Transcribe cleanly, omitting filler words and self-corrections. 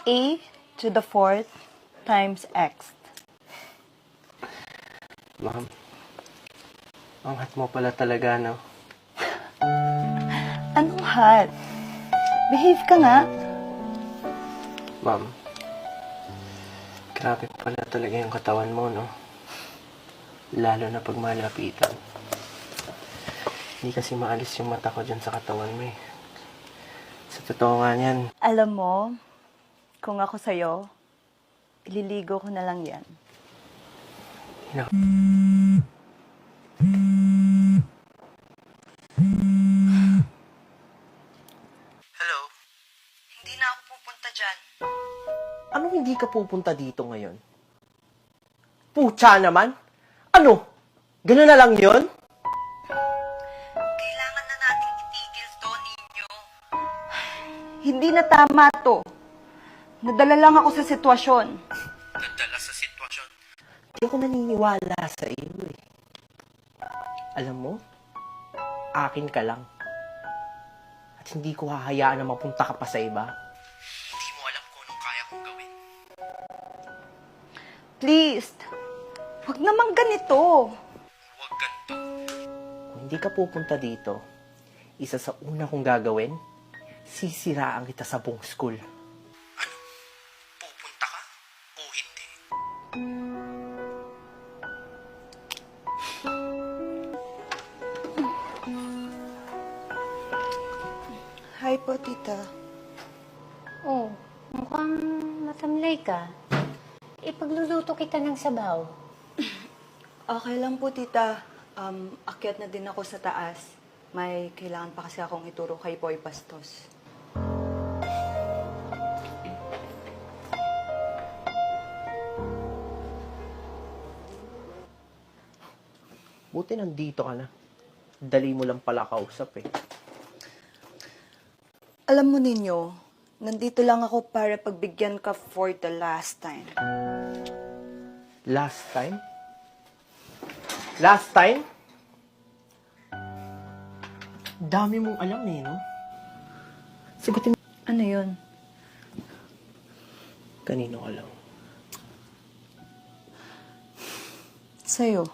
A to the fourth times X. Ma'am, ang hat mo pala talaga, no? Anong hot? Behave ka nga. Ma'am, grabe pala talaga yung katawan mo, no? Lalo na pag malapitan. Hindi kasi maalis yung mata ko dyan sa katawan mo, eh. Sa totoo nga niyan, Alam mo, kung ako sa'yo, ililigo ko na lang yan. Hello? Hindi na ako pupunta dyan. Anong hindi ka pupunta dito ngayon? Pucha naman? Ano? Ganun na lang yun? Kailangan na nating itigil to, ninyo. Hindi na tama to. Nadala lang ako sa sitwasyon. Nadala sa sitwasyon? Hindi ako naniniwala sa iyo, eh. Alam mo, akin ka lang. At hindi ko hahayaan na mapunta ka pa sa iba. Hindi mo alam kung anong kaya kong gawin. Please, wag naman ganito. Huwag ganito. Kung hindi ka pupunta dito, isa sa una kong gagawin, sisiraan kita sa buong school. Ano? Pupunta ka? O hindi? Hi po, tita. Oh, mukhang matamlay ka. Ipagluluto kita ng sabaw. Okay lang po, tita. Akyat na din ako sa taas. May kailangan pa kasi akong ituro kay Boy Bastos. Buti nandito ka na. Dali mo lang pala kausap, eh. Alam mo ninyo, nandito lang ako para pagbigyan ka for the last time. Last time? Last time? Dami mong alam, eh, no? Sagutin mo. Ano yun? Kanino ka lang? Sa'yo.